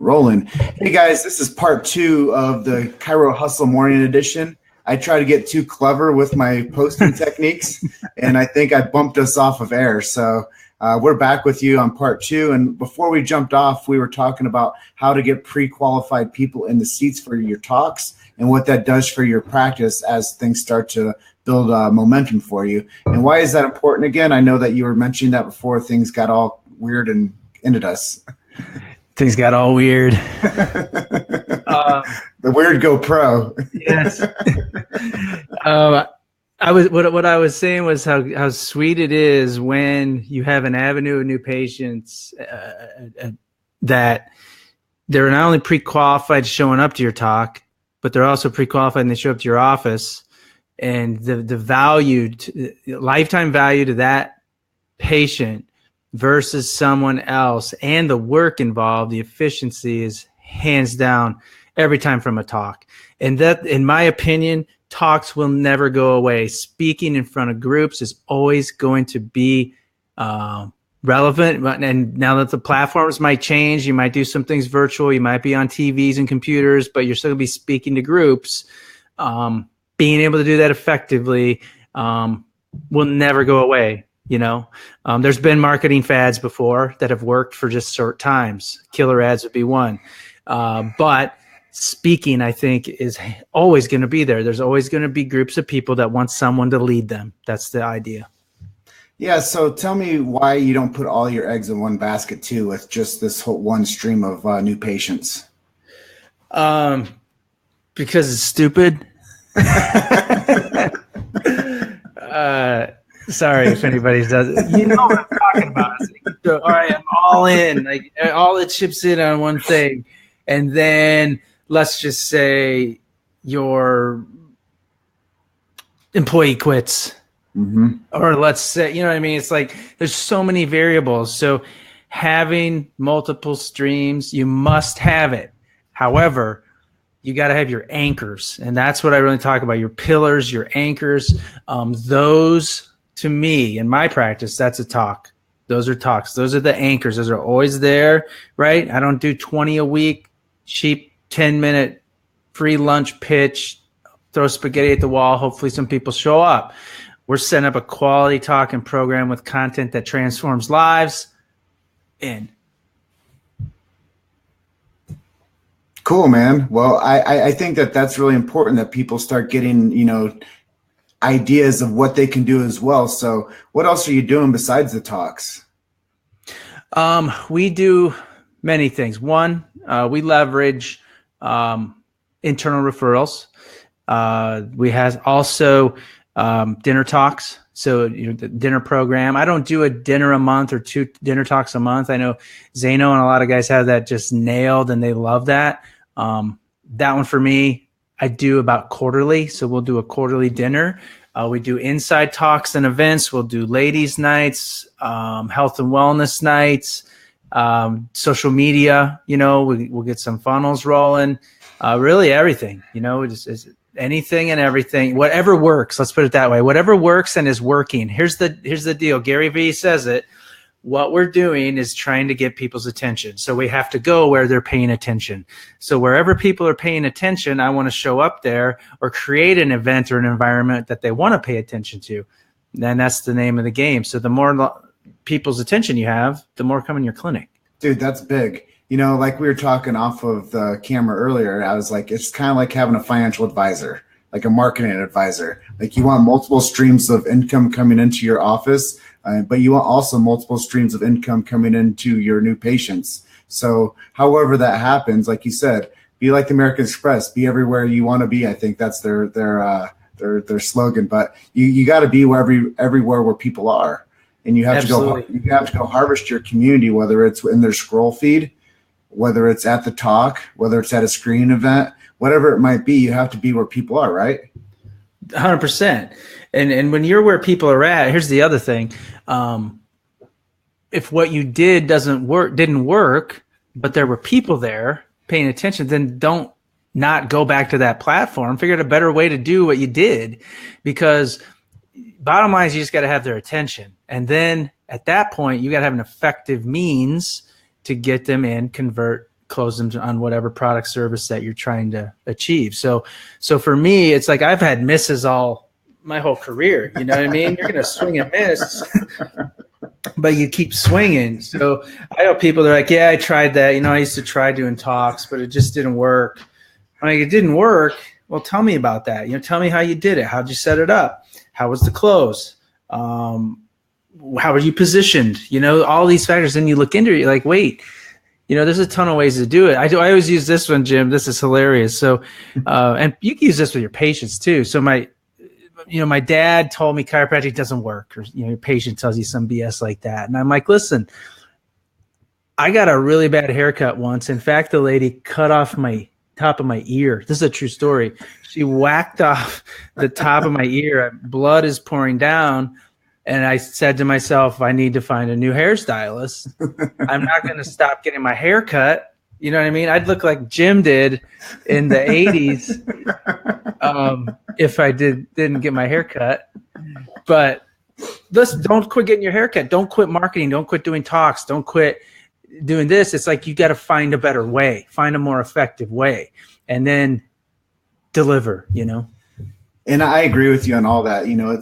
Rolling. Hey guys, this is part 2 of the Chiro Hustle Morning Edition. I try to get too clever with my posting techniques, and I think I bumped us off of air. So we're back with you on part 2. And before we jumped off, we were talking about how to get pre-qualified people in the seats for your talks and what that does for your practice as things start to build momentum for you. And why is that important? Again, I know that you were mentioning that before things got all weird and ended us. Things got all weird. The weird GoPro. Yes. What I was saying was how sweet it is when you have an avenue of new patients that they're not only pre-qualified showing up to your talk, but they're also pre-qualified and they show up to your office, and the value, lifetime value to that patient versus someone else, and the work involved, the efficiency is hands down every time from a talk. And that, in my opinion, talks will never go away. Speaking in front of groups is always going to be relevant. And now that the platforms might change, you might do some things virtual, you might be on TVs and computers, but you're still going to be speaking to groups. Being able to do that effectively will never go away. You know, there's been marketing fads before that have worked for just short times. Killer ads would be one. But speaking, I think, is always going to be there. There's always going to be groups of people that want someone to lead them. That's the idea. Yeah. So tell me why you don't put all your eggs in one basket too, with just this whole one stream of new patients. Because it's stupid. Sorry if anybody does it. You know what I'm talking about. So, all right, I'm all in. Like, all the chips in on one thing. And then let's just say your employee quits. Mm-hmm. Or let's say, you know what I mean? It's like there's so many variables. So having multiple streams, you must have it. However, you got to have your anchors. And that's what I really talk about, your pillars, your anchors. Those, to me, in my practice, that's a talk. Those are talks. Those are the anchors. Those are always there, right? I don't do 20 a week, cheap 10-minute free lunch pitch, throw spaghetti at the wall. Hopefully some people show up. We're setting up a quality talking program with content that transforms lives. And cool, man. Well, I think that that's really important that people start getting, you know, ideas of what they can do as well. So what else are you doing besides the talks? We do many things. One, we leverage internal referrals. We have also dinner talks. So, you know, the dinner program. I don't do a dinner a month or 2 dinner talks a month. I know Zeno and a lot of guys have that just nailed and they love that. That one for me, I do about quarterly. So we'll do a quarterly dinner. We do inside talks and events. We'll do ladies' nights, health and wellness nights, social media. You know, we'll get some funnels rolling. Really everything. You know, it's anything and everything. Whatever works. Let's put it that way. Whatever works and is working. Here's the deal. Gary Vee says it. What we're doing is trying to get people's attention. So we have to go where they're paying attention. So wherever people are paying attention, I want to show up there or create an event or an environment that they want to pay attention to. And that's the name of the game. So the more people's attention you have, the more come in your clinic. Dude, that's big. You know, like we were talking off of the camera earlier, I was like, it's kind of like having a financial advisor, like a marketing advisor. Like you want multiple streams of income coming into your office, but you want also multiple streams of income coming into your new patients. So however that happens, like you said, be like the American Express, be everywhere you want to be. I think that's their slogan, but you got to be everywhere where people are. And you have Absolutely. to go harvest your community, whether it's in their scroll feed, whether it's at the talk, whether it's at a screening event, whatever it might be, you have to be where people are, right? 100%. And when you're where people are at, here's the other thing. If what you did didn't work, but there were people there paying attention, then don't not go back to that platform. Figure out a better way to do what you did, because bottom line is you just got to have their attention. And then at that point, you got to have an effective means to get them in, convert close them on whatever product service that you're trying to achieve. So for me, it's like I've had misses all my whole career. You know what I mean? You're going to swing and miss, but you keep swinging. So I know people, they're like, yeah, I tried that. You know, I used to try doing talks, but it just didn't work. I'm like, it didn't work. Well, tell me about that. You know, tell me how you did it. How'd you set it up? How was the close? How were you positioned? You know, all these factors. Then you look into it, you're like, wait, you know, there's a ton of ways to do it. I always use this one, Jim. This is hilarious. So, and you can use this with your patients too. So my dad told me chiropractic doesn't work, or, you know, your patient tells you some BS like that. And I'm like, listen, I got a really bad haircut once. In fact, the lady cut off my top of my ear. This is a true story. She whacked off the top of my ear. Blood is pouring down. And I said to myself, I need to find a new hairstylist. I'm not going to stop getting my hair cut. You know what I mean? I'd look like Jim did in the 80s if I didn't get my hair cut. But listen, don't quit getting your hair cut. Don't quit marketing. Don't quit doing talks. Don't quit doing this. It's like you got to find a better way, find a more effective way, and then deliver, you know? And I agree with you on all that. You know,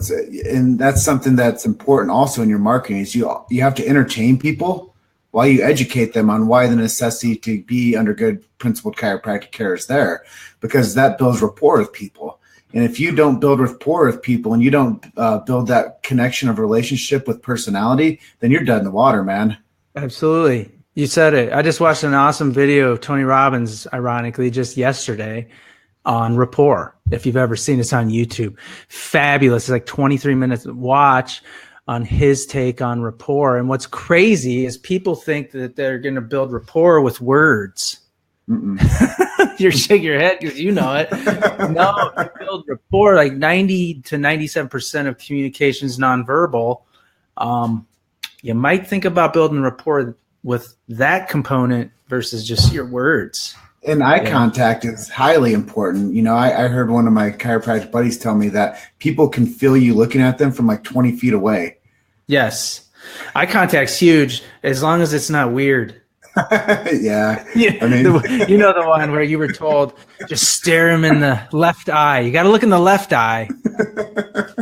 and that's something that's important also in your marketing is you have to entertain people while you educate them on why the necessity to be under good principled chiropractic care is there, because that builds rapport with people. And if you don't build rapport with people and you don't build that connection of relationship with personality, then you're dead in the water, man. Absolutely. You said it. I just watched an awesome video of Tony Robbins, ironically, just yesterday on rapport. If you've ever seen this on YouTube, fabulous. It's like 23 minutes watch on his take on rapport. And what's crazy is people think that they're going to build rapport with words. You're shaking your head because you know it. No, you build rapport. Like 90 to 97% of communication is nonverbal. You might think about building rapport with that component versus just your words. And eye contact is highly important. You know, I heard one of my chiropractic buddies tell me that people can feel you looking at them from like 20 feet away. Yes. Eye contact's huge as long as it's not weird. Yeah. I mean, you know the one where you were told just stare him in the left eye. You got to look in the left eye,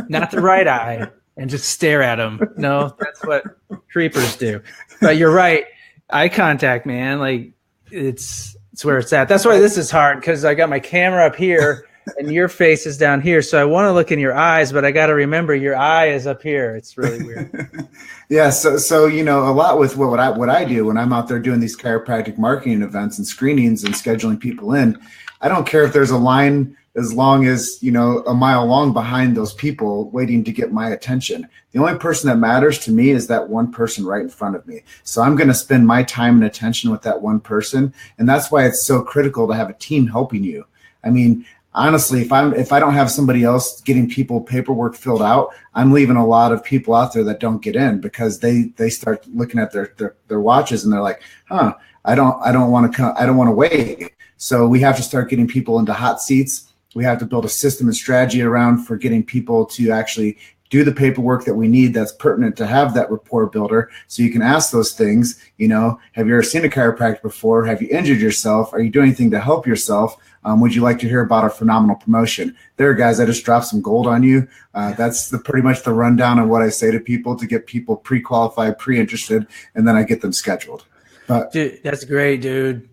not the right eye, and just stare at him. No, that's what creepers do. But you're right. Eye contact, man. Like it's where it's at. That's why this is hard, because I got my camera up here and your face is down here. So I want to look in your eyes, but I got to remember your eye is up here. It's really weird. Yeah. So, you know, a lot with what I do when I'm out there doing these chiropractic marketing events and screenings and scheduling people in, I don't care if there's a line as long as, you know, a mile long behind those people waiting to get my attention. The only person that matters to me is that one person right in front of me. So I'm going to spend my time and attention with that one person. And that's why it's so critical to have a team helping you. I mean, honestly, if I don't have somebody else getting people paperwork filled out, I'm leaving a lot of people out there that don't get in because they start looking at their watches and they're like, I don't want to wait. So we have to start getting people into hot seats. We have to build a system and strategy around for getting people to actually do the paperwork that we need that's pertinent to have that rapport builder. So you can ask those things, you know, have you ever seen a chiropractor before? Have you injured yourself? Are you doing anything to help yourself? Would you like to hear about our phenomenal promotion? There, guys, I just dropped some gold on you. That's pretty much the rundown of what I say to people to get people pre-qualified, pre-interested, and then I get them scheduled. But, dude, that's great, dude.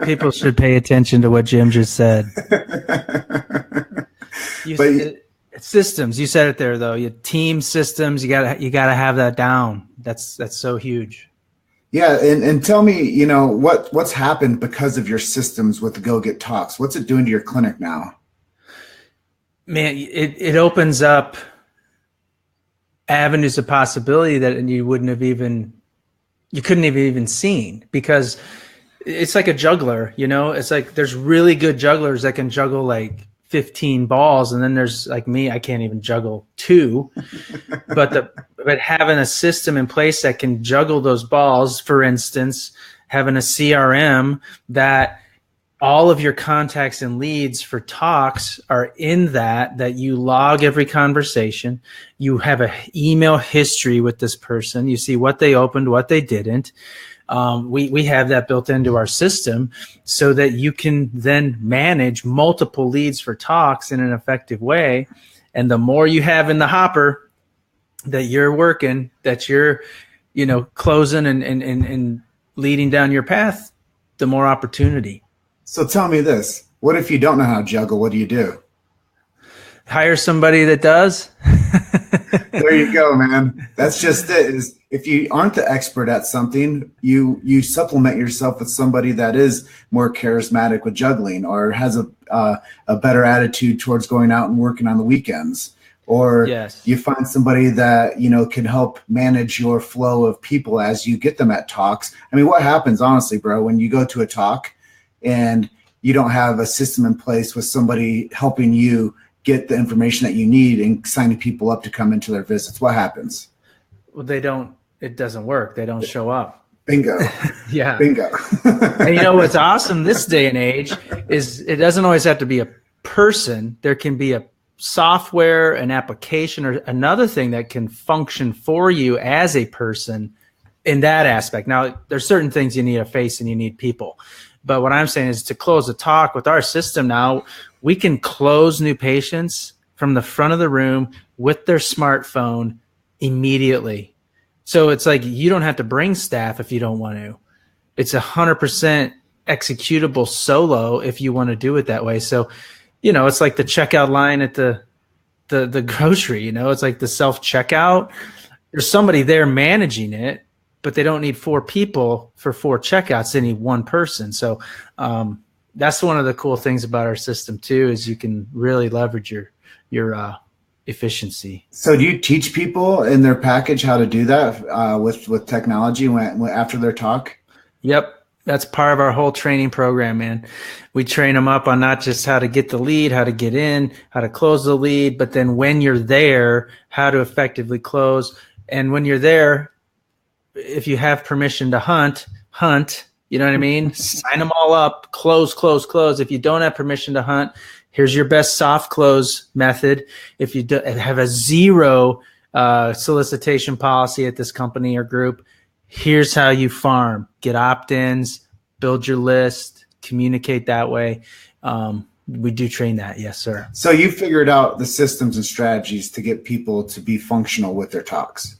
People should pay attention to what Jim just said. Systems, you said it there though. Your team systems, you gotta have that down. That's so huge. Yeah, and tell me, you know, what's happened because of your systems with the Go Get Talks? What's it doing to your clinic now? Man, it opens up avenues of possibility that you couldn't have even seen, because it's like a juggler, you know. It's like there's really good jugglers that can juggle like 15 balls, and then there's like me, I can't even juggle 2. but having a system in place that can juggle those balls, for instance, having a CRM that all of your contacts and leads for talks are in that you log every conversation. You have an email history with this person. You see what they opened, what they didn't. We have that built into our system so that you can then manage multiple leads for talks in an effective way. And the more you have in the hopper that you're working, that you're, closing and leading down your path, the more opportunity. So tell me this, what if you don't know how to juggle? What do you do? Hire somebody that does. There you go, man. That's just it. Is if you aren't the expert at something, you supplement yourself with somebody that is more charismatic with juggling, or has a better attitude towards going out and working on the weekends, or you find somebody that can help manage your flow of people as you get them at talks. I mean, what happens, honestly, bro, when you go to a talk and you don't have a system in place with somebody helping you get the information that you need and signing people up to come into their visits? What happens? Well, it doesn't work. They don't show up. Bingo. Yeah. Bingo. And what's awesome this day and age is it doesn't always have to be a person. There can be a software, an application, or another thing that can function for you as a person in that aspect. Now, there's certain things you need a face and you need people. But what I'm saying is, to close a talk with our system now, we can close new patients from the front of the room with their smartphone immediately. So it's like you don't have to bring staff if you don't want to. It's 100% executable solo if you want to do it that way. So, it's like the checkout line at the grocery, it's like the self-checkout. There's somebody there managing it, but they don't need 4 people for 4 checkouts. They need 1 person. So that's one of the cool things about our system too, is you can really leverage your efficiency. So do you teach people in their package how to do that with technology after their talk? Yep. That's part of our whole training program, man. We train them up on not just how to get the lead, how to get in, how to close the lead, but then when you're there, how to effectively close. And when you're there, if you have permission to hunt, you know what I mean? Sign them all up, close. If you don't have permission to hunt, here's your best soft close method. If you have a 0 solicitation policy at this company or group, here's how you farm. Get opt-ins, build your list, communicate that way. We do train that. Yes, sir. So you figured out the systems and strategies to get people to be functional with their talks.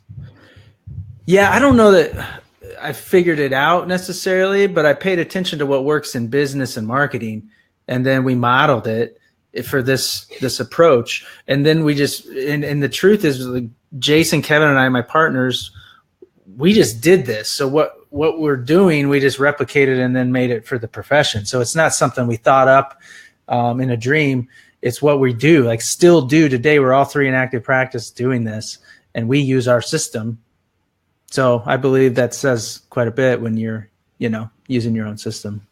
Yeah, I don't know that I figured it out necessarily, but I paid attention to what works in business and marketing, and then we modeled it for this approach. And then we just, and the truth is, like, Jason, Kevin, and I, my partners, we just did this. So what we're doing, we just replicated and then made it for the profession. So it's not something we thought up in a dream. It's what we do, like still do today. We're all 3 in active practice doing this, and we use our system. So I believe that says quite a bit when you're, using your own system.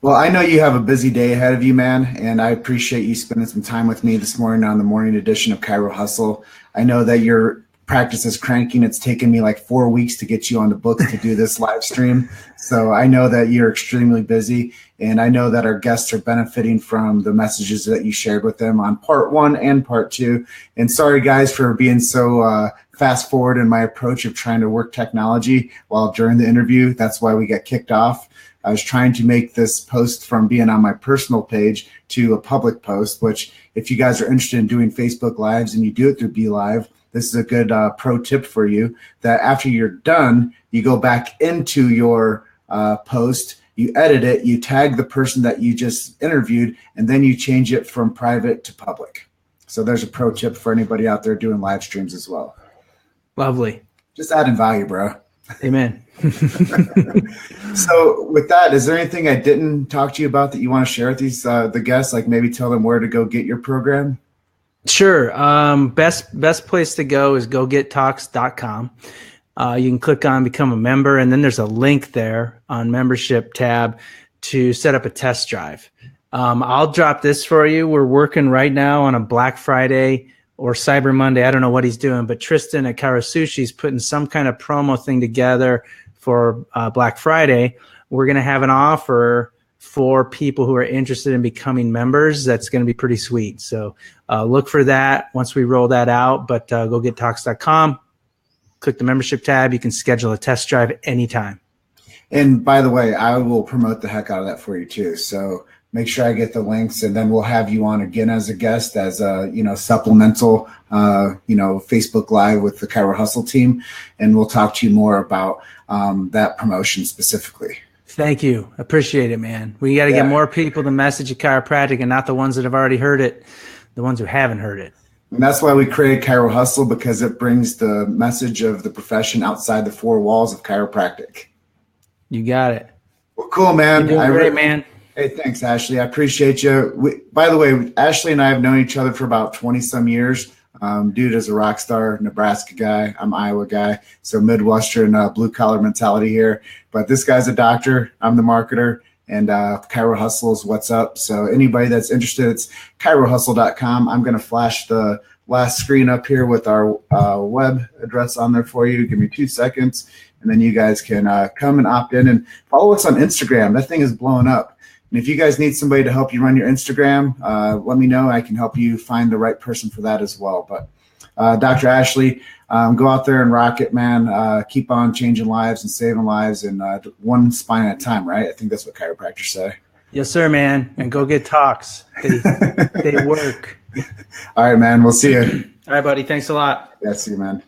Well, I know you have a busy day ahead of you, man, and I appreciate you spending some time with me this morning on the morning edition of Chiro Hustle. I know that your practice is cranking. It's taken me like 4 weeks to get you on the books to do this live stream. So I know that you're extremely busy, and I know that our guests are benefiting from the messages that you shared with them on part 1 and part 2. And sorry, guys, for being so fast forward in my approach of trying to work technology while during the interview. That's why we got kicked off. I was trying to make this post from being on my personal page to a public post, which if you guys are interested in doing Facebook Lives and you do it through Be Live, this is a good pro tip for you, that after you're done, you go back into your post, you edit it, you tag the person that you just interviewed, and then you change it from private to public. So there's a pro tip for anybody out there doing live streams as well. Lovely. Just adding value, bro. Amen. So with that, is there anything I didn't talk to you about that you want to share with these the guests, like maybe tell them where to go get your program? Sure. Best place to go is gogettalks.com. You can click on become a member, and then there's a link there on membership tab to set up a test drive. I'll drop this for you. We're working right now on a Black Friday or Cyber Monday. I don't know what he's doing, but Tristan at Chiro Sushi is putting some kind of promo thing together for Black Friday. We're going to have an offer for people who are interested in becoming members. That's going to be pretty sweet. So look for that once we roll that out. But go get Talks.com, click the membership tab. You can schedule a test drive anytime. And by the way, I will promote the heck out of that for you too. So make sure I get the links, and then we'll have you on again as a guest, as a supplemental Facebook Live with the Chiro Hustle team, and we'll talk to you more about that promotion specifically. Thank you. Appreciate it, man. We got to get more people the message of chiropractic, and not the ones that have already heard it, the ones who haven't heard it. And that's why we created Chiro Hustle, because it brings the message of the profession outside the four walls of chiropractic. You got it. Well, cool, man. You're doing great, man. Hey, thanks, Ashley. I appreciate you. By the way, Ashley and I have known each other for about 20-some years. Dude is a rock star, Nebraska guy. I'm Iowa guy. So Midwestern blue-collar mentality here. But this guy's a doctor. I'm the marketer. And Chiro Hustle is what's up. So anybody that's interested, it's chirohustle.com. I'm going to flash the last screen up here with our web address on there for you. Give me 2 seconds. And then you guys can come and opt in and follow us on Instagram. That thing is blowing up. And if you guys need somebody to help you run your Instagram, let me know. I can help you find the right person for that as well. But Dr. Ashley, go out there and rock it, man. Keep on changing lives and saving lives, and one spine at a time, right? I think that's what chiropractors say. Yes, sir, man. And go get talks. They work. All right, man. We'll see you. All right, buddy. Thanks a lot. Yeah, see you, man.